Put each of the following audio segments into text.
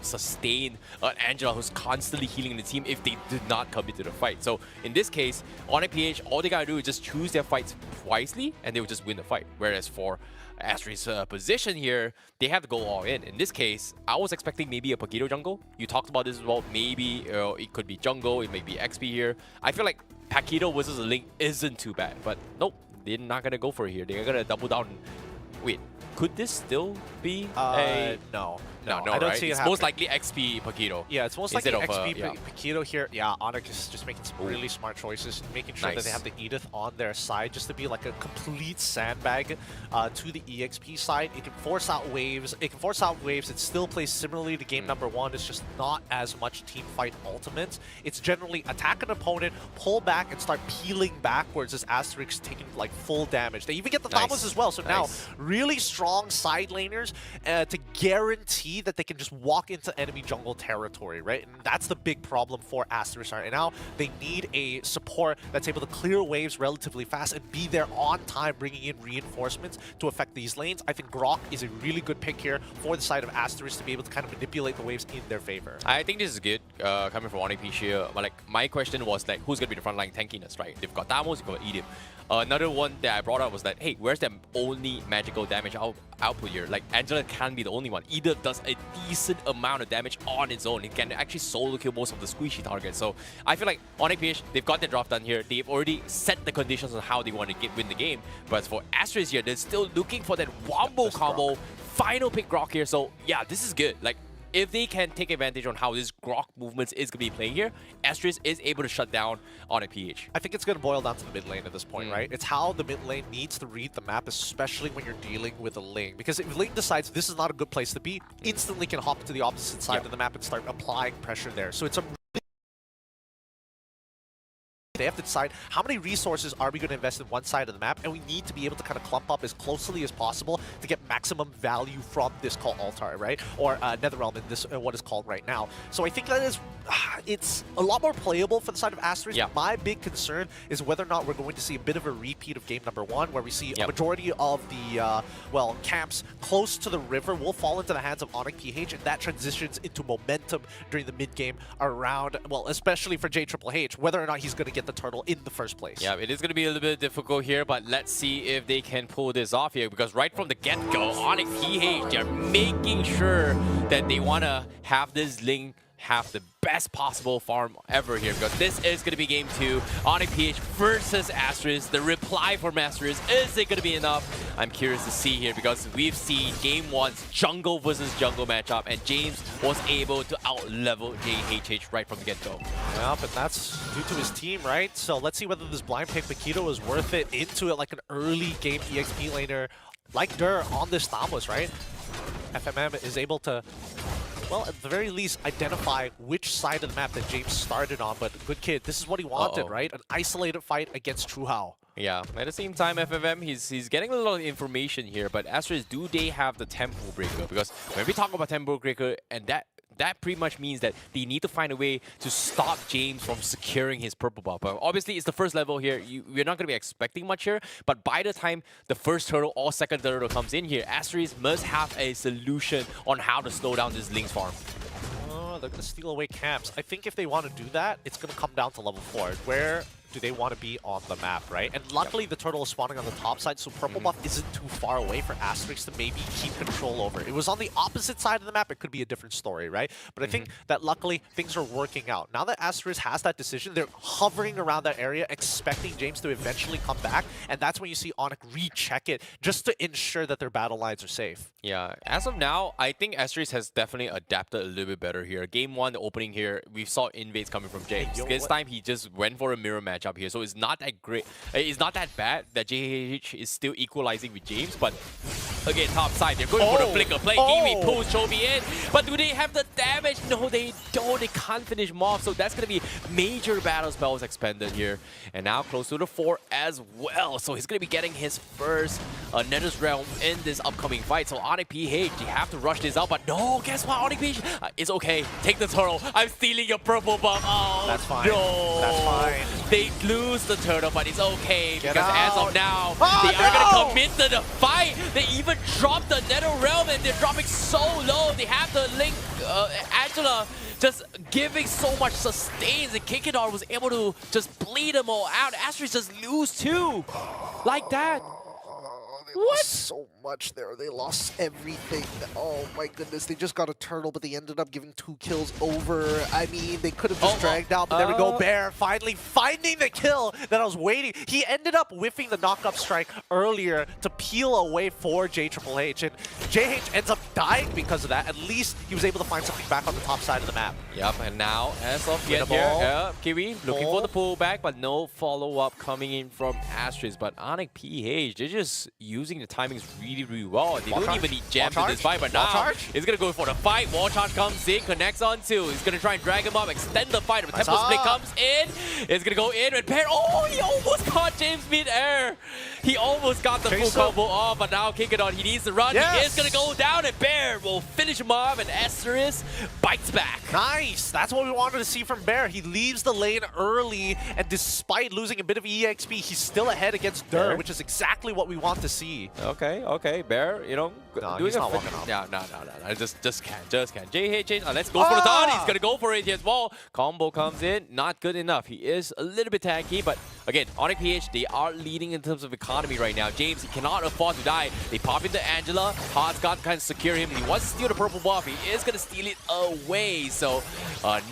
sustain Angela, who's constantly healing the team if they did not come into the fight. So in this case, Onic PH, all they gotta do is just choose their fights wisely and they will just win the fight. Whereas for Asteris' position here, they have to go all in. In this case, I was expecting maybe a Paquito jungle. You talked about this as well. Maybe it could be jungle, it may be XP here. I feel like Paquito versus a Link isn't too bad, but nope, they're not gonna go for it here. They're gonna double down. Wait, could this still be a... No, I don't right? see it. It's most likely XP Paquito. Yeah, it's most likely XP yeah. Paquito here. Yeah, Onic is just making some really smart choices, making sure that they have the Edith on their side just to be like a complete sandbag to the EXP side. It can force out waves. It still plays similarly to game number one. It's just not as much team fight ultimates. It's generally attack an opponent, pull back, and start peeling backwards as Asteris taking like full damage. They even get the Thamos as well. So now really strong side laners to guarantee that they can just walk into enemy jungle territory, right? And that's the big problem for Asteris right now. They need a support that's able to clear waves relatively fast and be there on time, bringing in reinforcements to affect these lanes. I think Grok is a really good pick here for the side of Asteris to be able to kind of manipulate the waves in their favor. I think this is good coming from Onic here. But like my question was like, who's gonna be the frontline tankiness, right? They've got Thamos, they've got Edith. Another one that I brought up was that, hey, where's the only magical damage output here? Like, Angela can't be the only one. Edith does a decent amount of damage on its own. It can actually solo kill most of the squishy targets. So I feel like Onic PH, they've got their draft done here. They've already set the conditions on how they want to win the game. But for Asteris here, they're still looking for that wombo combo. Final pick Grok here. So yeah, this is good. Like, if they can take advantage on how this Grok movements is going to be playing here, Asteris is able to shut down Onic PH. I think it's going to boil down to the mid lane at this point, right? It's how the mid lane needs to read the map, especially when you're dealing with a Ling. Because if Ling decides this is not a good place to be, instantly can hop to the opposite side of the map and start applying pressure there. So it's a they have to decide how many resources are we going to invest in one side of the map, and we need to be able to kind of clump up as closely as possible to get maximum value from this called Altar, right? Or Netherrealm in this what is called right now. So I think that is it's a lot more playable for the side of Asteris. Yeah. My big concern is whether or not we're going to see a bit of a repeat of game number one, where we see a majority of the well, camps close to the river will fall into the hands of Onic PH, and that transitions into momentum during the mid game around, well, especially for JHHH, whether or not he's going to get the turtle in the first place. Yeah, it is going to be a little bit difficult here, but let's see if they can pull this off here, because right from the get-go, Onic PH, they're making sure that they want to have this Ling have the best possible farm ever here, because this is going to be game two. Onic PH versus Asteris. The reply from Asteris, is it going to be enough? I'm curious to see here, because we've seen game one's jungle versus jungle matchup, and James was able to out-level JHH right from the get-go. Yeah, but that's due to his team, right? So let's see whether this blind pick Paquito is worth it into it like an early game EXP laner like Dur on this Thamos, right? FMM is able to, well, at the very least, identify which side of the map that James started on. But good kid, this is what he wanted, right? An isolated fight against True Hao. Yeah, at the same time, FFM, he's getting a lot of information here, but Asteris, do they have the tempo breaker? Because when we talk about tempo breaker, and that pretty much means that they need to find a way to stop James from securing his purple buff. But obviously, it's the first level here. We're not going to be expecting much here, but by the time the first turtle or second turtle comes in here, Asteris must have a solution on how to slow down this Link's farm. They're going to steal away camps. I think if they want to do that, it's going to come down to level 4. Where do they want to be on the map, right? And luckily, the turtle is spawning on the top side, so purple buff isn't too far away for Asteris to maybe keep control over. It was on the opposite side of the map, it could be a different story, right? But I think that luckily, things are working out. Now that Asteris has that decision, they're hovering around that area, expecting James to eventually come back, and that's when you see Onic recheck it, just to ensure that their battle lines are safe. Yeah, as of now, I think Asteris has definitely adapted a little bit better here. Game one, the opening here, we saw invades coming from James. This time, he just went for a mirror match up here, so it's not that great. It's not that bad that JHH is still equalizing with James, but Again, top side, they're going for the flicker play. Kiwi pulls Chovy in, but do they have the damage? No, they don't. They can't finish him off, so that's going to be major battle spells expended here. And now close to the 4 as well, so he's going to be getting his first Nether's Realm in this upcoming fight. So Onic PH, they have to rush this out, but no, guess what, Onic PH, it's okay. Take the turtle. I'm stealing your purple buff. Oh, that's fine. No. That's fine. They lose the turtle, but it's okay Get because out. as of now, Oh, they are going to commit to the fight. They even dropped the Nether Realm and they're dropping so low. They have the Link, Angela just giving so much sustains, and Kikidon was able to just bleed them all out. Asteris just lose too, like that. They lost so much there. They lost everything. Oh my goodness. They just got a turtle, but they ended up giving 2 kills over. I mean, they could have just dragged out, but there we go. Bear finally finding the kill that I was waiting. He ended up whiffing the knock-up strike earlier to peel away for JHH, and JH ends up dying because of that. At least he was able to find something back on the top side of the map. Yep, and now as of yet here, Kiwi looking for the pullback, but no follow-up coming in from Asteris. But Onic PH, they're just using the timings really well. They don't even need gems in this fight, but now it's gonna go for the fight. Wall charge comes in, connects on 2. He's gonna try and drag him up, extend the fight. But Tempo Split comes in. It's gonna go in and Bear. Oh, he almost caught James mid-air. He almost got the full combo off, but now Kikidon, he needs to run. He is gonna go down, and Bear will finish him off, and Asteris bites back. Nice! That's what we wanted to see from Bear. He leaves the lane early, and despite losing a bit of EXP, he's still ahead against Dur, which is exactly what we want to see. Okay, Bear, you know, doing he's not walking off. No, just can't. JHH, let's go for the dot. He's gonna go for it here as well. Combo comes in, not good enough. He is a little bit tanky, but again, Onic PH, they are leading in terms of economy right now. James, he cannot afford to die. They pop into Angela. Hard's got to kind of secure him. He wants to steal the purple buff. He is gonna steal it away. So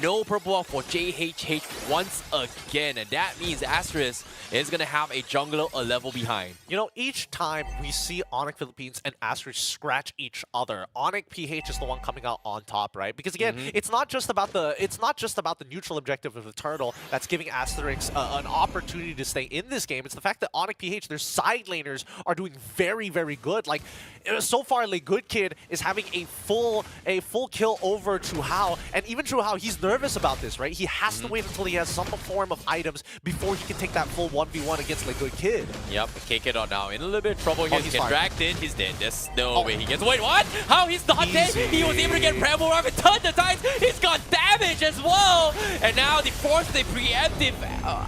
no purple buff for JHH once again, and that means Asteris is gonna have a jungler a level behind. You know, each time we see Onic Philippines and Asteris scratch each other, Onic PH is the one coming out on top, right? Because again, it's not just about the neutral objective of the turtle that's giving Asterix an opportunity to stay in this game. It's the fact that Onic PH, their side laners, are doing very good. Like so far, Le Good Kid is having a full kill over Chu Hao, and even Chu Hao, he's nervous about this, right? He has to wait until he has some form of items before he can take that full 1v1 against Le Good Kid. Yep, Kikidon now in a little bit of trouble here. He's getting dragged in. He's dead. There's no way he gets. Wait, what? How? He's not dead? He was able to get Preble off a ton of times. He's got damage as well. And now they force the preemptive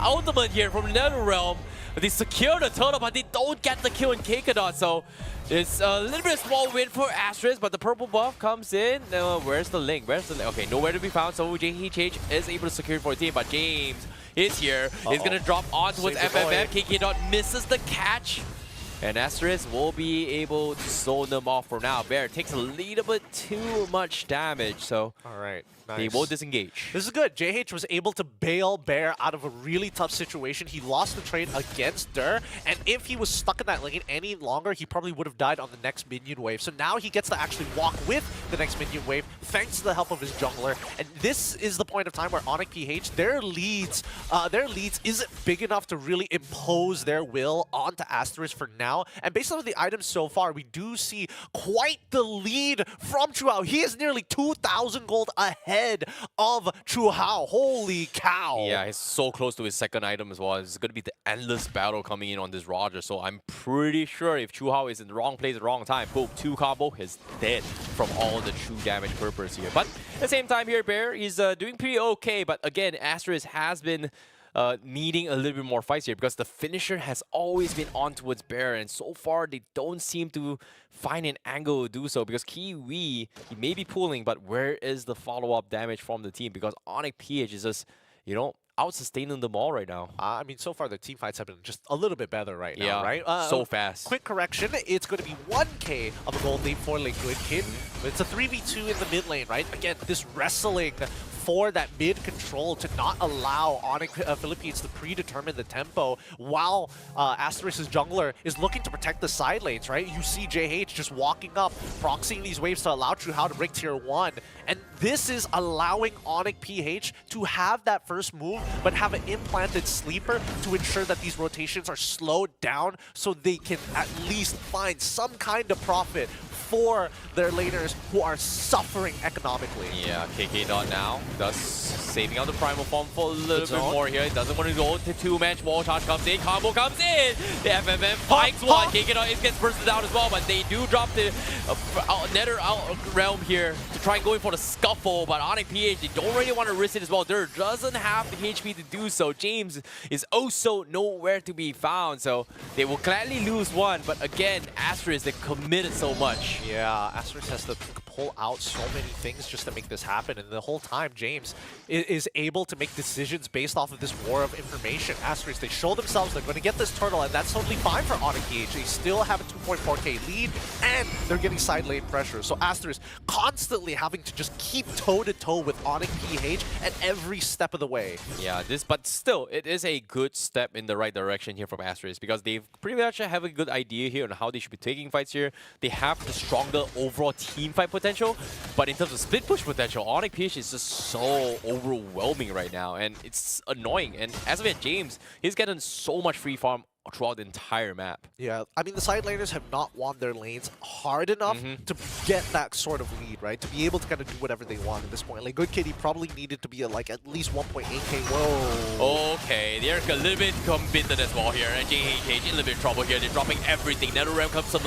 ultimate here from NetherRealm. They secure the turtle, but they don't get the kill in Kikidon. So it's a little bit of small win for Asteris, but the purple buff comes in. Where's the link? Okay, nowhere to be found. So JHH is able to secure it for a team, but James is here. He's going to drop onto his FFF. Kikidon misses the catch. And Asteris will be able to slow them off for now. Bear takes a little bit too much damage, so nice. They will disengage. This is good. JH was able to bail Bear out of a really tough situation. He lost the trade against Dur, and if he was stuck in that lane any longer, he probably would have died on the next minion wave. So now he gets to actually walk with the next minion wave, thanks to the help of his jungler. And this is the point of time where Onic PH, their leads isn't big enough to really impose their will onto Asteris for now. And based on the items so far, we do see quite the lead from Chu Hao. He is nearly 2,000 gold ahead of Chu Hao. Holy cow. Yeah, he's so close to his second item as well. It's going to be the endless battle coming in on this Roger. So I'm pretty sure if Chu Hao is in the wrong place at the wrong time, boom, 2 combo, he's dead from all the true damage purpose here. But at the same time here, Bear, he's doing pretty okay. But again, Asteris has been needing a little bit more fights here because the finisher has always been on towards Bear, and so far they don't seem to find an angle to do so because Kiwi, he may be pulling, but where is the follow-up damage from the team? Because Onic PH is just, you know, out-sustaining them all right now. I mean, so far the team fights have been just a little bit better right now, right? So fast. Quick correction, it's going to be 1k of a gold lead for Le Good Kid, but it's a 3v2 in the mid lane, right? Again, this wrestling for that mid control to not allow Onic Philippines to predetermine the tempo while Asteris' jungler is looking to protect the side lanes, right? You see JH just walking up, proxying these waves to allow True How to break tier 1. And this is allowing Onic PH to have that first move, but have an implanted sleeper to ensure that these rotations are slowed down so they can at least find some kind of profit for their laners who are suffering economically. Yeah, KK Dot now does saving out the primal form for a little bit more here. It doesn't want to go to two-match. Wall charge comes in, combo comes in. The FFM finds one. KK Dot gets bursted out as well, but they do drop the Nether realm here to try and go in for the scuffle. But Onic PH, they don't really want to risk it as well. There doesn't have the HP to do so. James is also nowhere to be found, so they will gladly lose one. But again, Asteris, they committed so much. Yeah, Asteris has to pull out so many things just to make this happen, and the whole time James is able to make decisions based off of this war of information. Asteris, they show themselves they're going to get this turtle, and that's totally fine for Onic PH. They still have a 2.4k lead, and they're getting side lane pressure. So Asteris constantly having to just keep toe-to-toe with Onic PH at every step of the way. Yeah, but still, it is a good step in the right direction here from Asteris, because they pretty much have a good idea here on how they should be taking fights here. They have the stronger overall team fight potential, but in terms of split push potential, Onic PH is just so overwhelming right now, and it's annoying. And as of yet, James, he's getting so much free farm throughout the entire map. Yeah, I mean, the side laners have not won their lanes hard enough to get that sort of lead, right? To be able to kind of do whatever they want at this point. Like, Good Kitty probably needed to be at, like, at least 1.8k. Whoa. Okay, they're a little bit committed as well here, and JHH in a little bit of trouble here. They're dropping everything. NetherRealm comes some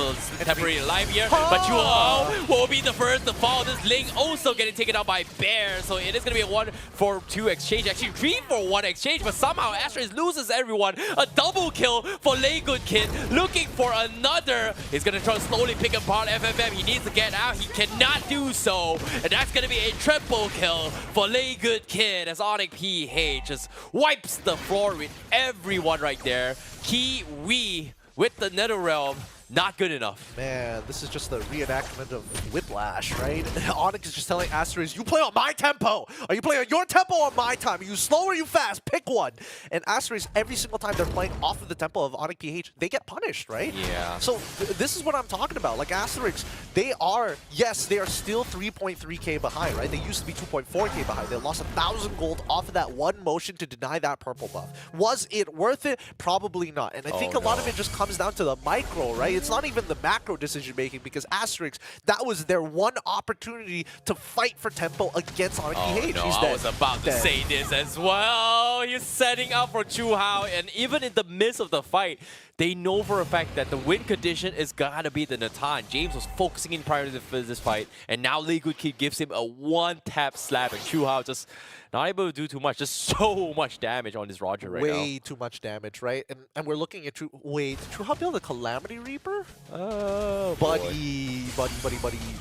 temporary alive here, but Chuo will be the first to fall. This Ling also getting taken out by Bear, so it is going to be a 1-for-2 exchange. Actually, 3-for-1 exchange, but somehow Asteris loses everyone. A double kill for Lay Good Kid, looking for another. He's gonna try to slowly pick apart FFM. He needs to get out. He cannot do so. And that's gonna be a triple kill for Lay Good Kid as Onic PH just wipes the floor with everyone right there. Kiwi with the NetherRealm. Not good enough. Man, this is just the reenactment of Whiplash, right? Onic is just telling Asteris, you play on my tempo! Are you playing on your tempo or my time? Are you slow or are you fast? Pick one! And Asteris, every single time they're playing off of the tempo of Onic PH, they get punished, right? Yeah. So this is what I'm talking about. Like, Asteris, they are, yes, they are still 3.3k behind, right? They used to be 2.4k behind. They lost 1,000 gold off of that one motion to deny that purple buff. Was it worth it? Probably not. And I think a lot of it just comes down to the micro, right? It's not even the macro decision making, because Asteris, that was their one opportunity to fight for tempo against Onic PH. No, He's I dead. was about to say this as well. He's setting up for Chu Hao, and even in the midst of the fight, they know for a fact that the win condition is gotta be the Natan. James was focusing in prior to this fight, and now Lay Good Kid gives him a one-tap slap, and Chu Hao just not able to do too much. Just so much damage on this Roger right now. Way too much damage, right? And we're looking at Wait, True How build a Calamity Reaper? Oh, buddy. You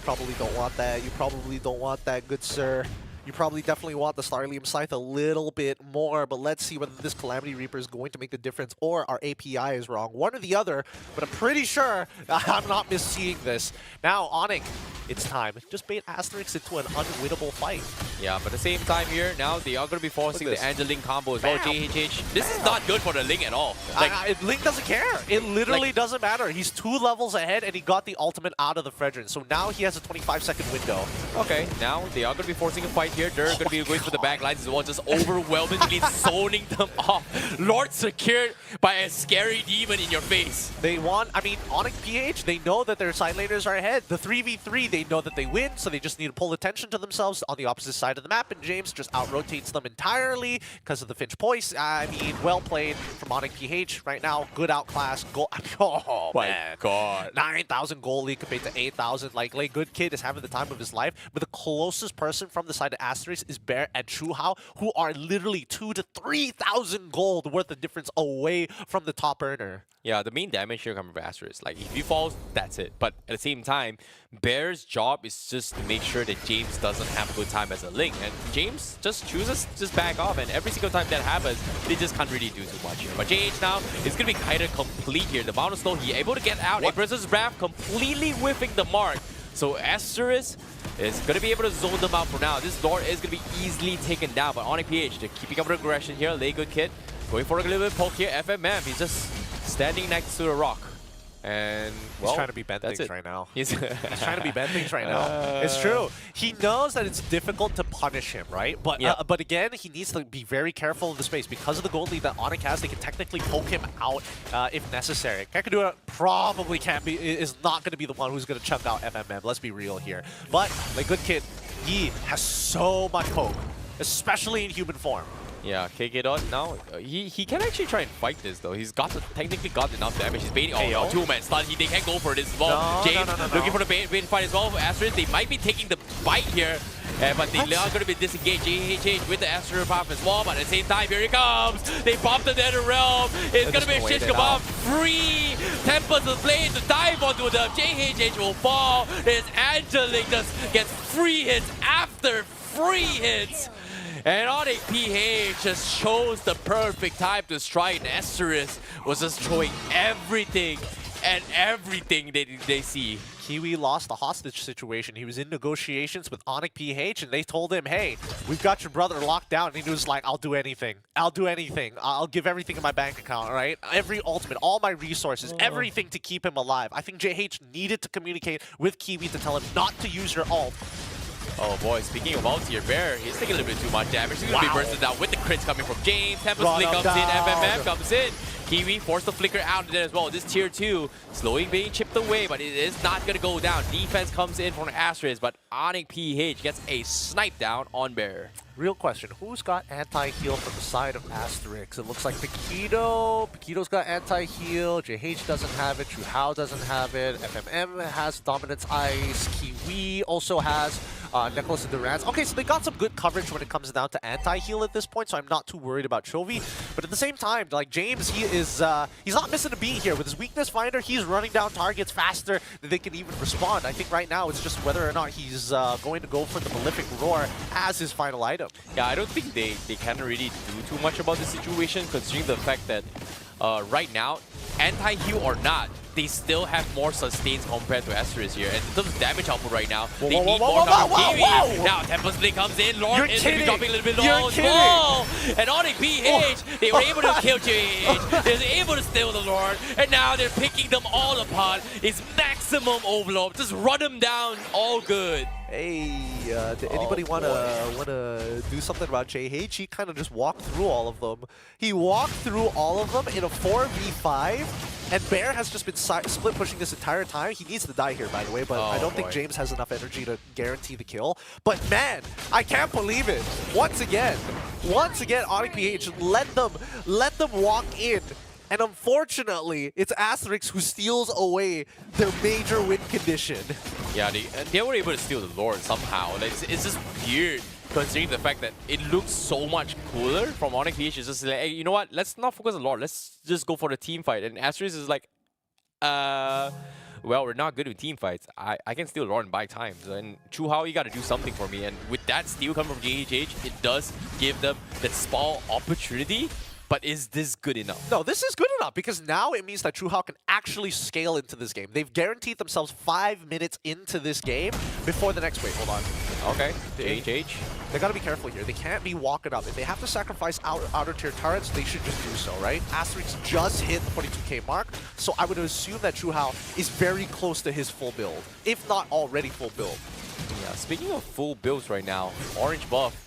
probably don't want that. You probably don't want that, good sir. You probably definitely want the Starlium Scythe a little bit more, but let's see whether this Calamity Reaper is going to make the difference or our API is wrong. One or the other, but I'm pretty sure I'm not misseeing this. Now, Onic, it's time. Just bait Asteris into an unwinnable fight. Yeah, but at the same time here, now they are going to be forcing the Angeling combo as well, JHH. This is not good for the Ling at all. Like, Link doesn't care. It literally doesn't matter. He's 2 levels ahead, and he got the ultimate out of the Fredrin. So now he has a 25-second window. Okay, now they are going to be forcing a fight here. They're going to be going for the backlines as well, just overwhelmingly zoning them off. Lord secured by a scary demon in your face. They want, I mean, Onic PH, they know that their side laners are ahead. The 3v3, they know that they win, so they just need to pull attention to themselves on the opposite side of the map, and James just out-rotates them entirely because of the Finch Poise. I mean, well played from Onic PH right now. Good outclass. Oh, my man. God. 9,000 gold lead compared to 8,000. Like, Lay Good Kid is having the time of his life, but the closest person from the side of Asteris is Bear and Chu Hao, who are literally 2,000 to 3,000 gold worth of difference away from the top earner. Yeah, the main damage here coming from Asteris. Like, if he falls, that's it. But at the same time, Bear's job is just to make sure that James doesn't have a good time as a Link. And James just chooses to just back off. And every single time that happens, they just can't really do too much here. But JH now is going to be kind of complete here. The Bound of Snow, he able to get out. Empress's Wrath completely whiffing the mark. So Asteris is going to be able to zone them out for now. This Lord is going to be easily taken down, but Onic PH, they're keeping up with aggression here. Lay good kid, going for a little bit of poke here. FMM, he's just standing next to the rock. And, well, he's trying to be bend things right now. He's trying to be bend things right now. It's true. He knows that it's difficult to punish him, right? But but again, he needs to be very careful in the space. Because of the gold lead that Onic has, they can technically poke him out if necessary. Kakadura probably is not going to be the one who's going to chunk out FMM. Let's be real here. But, like good kid, Yi has so much poke, especially in human form. Yeah, KK Dot now, he can actually try and fight this though. He's technically got enough damage. He's baiting. Oh no, two-man stun. They can't go for this as well. No, James looking for the bait fight as well. For Asteris, they might be taking the bite here. But they are going to be disengaged. JHH with the Asteris pop as well. But at the same time, here he comes. They bomb the Nether Realm. It's going to be a shish kebab. Free Tempest is playing to dive onto them. JHH will fall. There's Angelic just gets free hits after free hits. And Onic PH just chose the perfect time to strike. And Asteris was just throwing everything and everything they see. Kiwi lost the hostage situation. He was in negotiations with Onic PH, and they told him, hey, we've got your brother locked down. And he was like, I'll do anything. I'll do anything. I'll give everything in my bank account, right? Every ultimate, all my resources, everything to keep him alive. I think JH needed to communicate with Kiwi to tell him not to use your ult. Oh boy, speaking of ulti here, Bear, he's taking a little bit too much damage. He's going to be bursted down with the crits coming from James. Tempest Flick comes in, FMM comes in. Kiwi forced the flicker out of there as well. This tier 2 slowly being chipped away, but it is not going to go down. Defense comes in from Asteris, but Onic PH gets a snipe down on Bear. Real question, who's got anti-heal from the side of Asterix? It looks like Paquito. Paquito's got anti-heal. JH doesn't have it. Chu Hao doesn't have it. FMM has Dominance Ice. Kiwi also has Nicholas and Durant. Okay, so they got some good coverage when it comes down to anti-heal at this point, so I'm not too worried about Chovy. But at the same time, like James, he's not missing a beat here. With his weakness finder, he's running down targets faster than they can even respond. I think right now it's just whether or not he's going to go for the Malefic Roar as his final item. Yeah, I don't think they can really do too much about the situation, considering the fact that right now, anti-heal or not, they still have more sustains compared to Asteris here. And in terms of damage output right now, they need more from Kiwi. Now Tempest Blade comes in, Lord is dropping a little bit low as well. And Onic PH, they were able to kill JH. They were able to steal the Lord. And now they're picking them all apart. It's maximum overload. Just run them down, all good. Hey, did anybody wanna do something about JH? He kind of just walked through all of them. He walked through all of them in a 4v5, and Bear has just been split pushing this entire time. He needs to die here, by the way, but I don't think James has enough energy to guarantee the kill. But man, I can't believe it. Once again, Onic PH let them walk in. And unfortunately, it's Asterix who steals away their major win condition. Yeah, they were able to steal the Lord somehow. Like, it's just weird, considering the fact that it looks so much cooler from Onic PH. It's just like, hey, you know what? Let's not focus on the Lord. Let's just go for the team fight. And Asteris is like, well, we're not good with team fights. I can steal Lord and buy time. And Chu Hao, you got to do something for me. And with that steal coming from JHH, it does give them that small opportunity. But is this good enough? No, this is good enough because now it means that Chu Hao can actually scale into this game. They've guaranteed themselves 5 minutes into this game before the next wave. Hold on. Okay, JHH. They gotta be careful here. They can't be walking up. If they have to sacrifice outer tier turrets, they should just do so, right? Asterix just hit the 42k mark, so I would assume that Chu Hao is very close to his full build, if not already full build. Yeah, speaking of full builds right now, orange buff.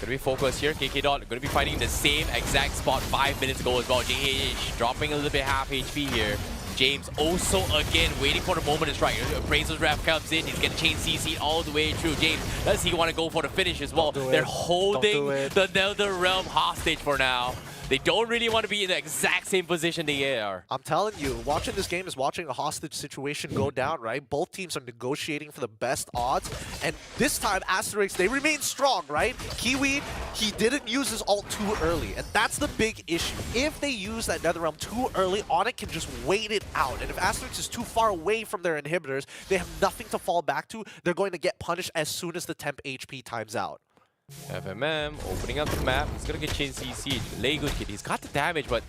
Gonna be focused here. KK Dot gonna be fighting in the same exact spot 5 minutes ago as well. JH dropping a little bit half HP here. James also again waiting for the moment to strike. Appraiser's Wrath comes in. He's gonna chain CC all the way through. James, does he want to go for the finish as well? They're holding the Nether Realm hostage for now. They don't really want to be in the exact same position they are. I'm telling you, watching this game is watching a hostage situation go down, right? Both teams are negotiating for the best odds. And this time, Asterix, they remain strong, right? Kiwi, he didn't use his ult too early. And that's the big issue. If they use that Netherrealm too early, Onic can just wait it out. And if Asterix is too far away from their inhibitors, they have nothing to fall back to. They're going to get punished as soon as the temp HP times out. FMM opening up the map. He's gonna get chain CC. Lay good kid. He's got the damage, but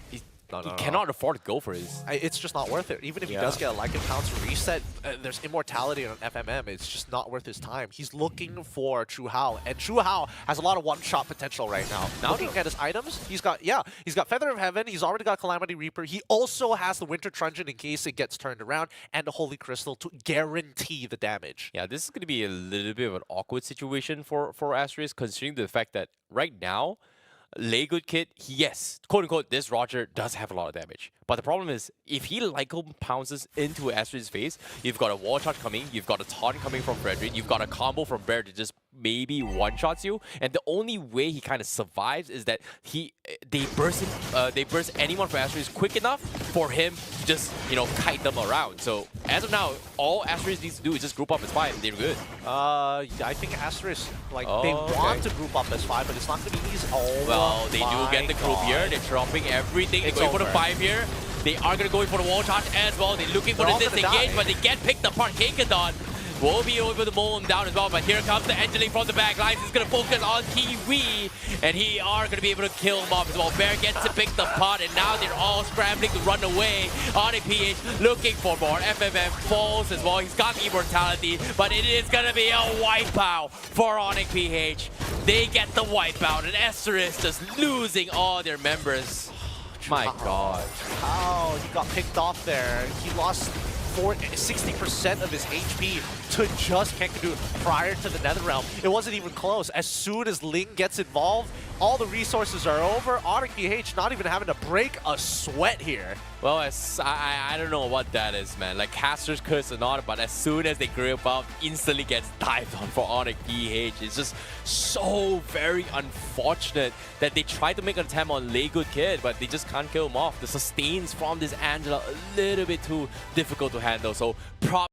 He cannot afford to go for his. It's just not worth it. Even if he does get a like and pounce reset, there's immortality on FMM. It's just not worth his time. He's looking for Chu Hao, and Chu Hao has a lot of one-shot potential right now. Looking at his items, he's got Feather of Heaven. He's already got Calamity Reaper. He also has the Winter Truncheon in case it gets turned around, and the Holy Crystal to guarantee the damage. Yeah, this is going to be a little bit of an awkward situation for Asteris, considering the fact that right now, Laygood Kid, yes, quote unquote, this Roger does have a lot of damage. But the problem is, if he Lyco pounces into Asteris' face, you've got a wall charge coming, you've got a taunt coming from Frederick, you've got a combo from Bear to just maybe one-shots you, and the only way he kind of survives is that they burst anyone from Asteris quick enough for him to just, you know, kite them around. So as of now, all Asteris needs to do is just group up as 5 and they're good. I think Asteris, like, they want to group up as 5, but it's not going to be easy. Oh, well, they do get the group here, they're dropping everything, they're going for the 5 here. They are going to go in for the wall charge as well. They're looking for the disengage, but they get picked apart. Keikadon will be able to mow him down as well, but here comes the Angeling from the back lines. He's going to focus on Kiwi, and he are going to be able to kill him off as well. Bear gets to pick the pot, and now they're all scrambling to run away. Onic PH looking for more. FMM falls as well. He's got immortality, but it is going to be a wipeout for Onic PH. They get the wipeout, and Asteris just losing all their members. My God. How he got picked off there. He lost 60% of his HP to just Kenkadu prior to the Netherrealm. It wasn't even close. As soon as Ling gets involved, all the resources are over. Onic PH not even having to break a sweat here. Well, I don't know what that is, man. Like, Caster's Curse or not, but as soon as they grip up, instantly gets dived on for Onic PH. It's just so very unfortunate that they tried to make an attempt on Laygood Kid, but they just can't kill him off. The sustains from this Angela a little bit too difficult to handle. So props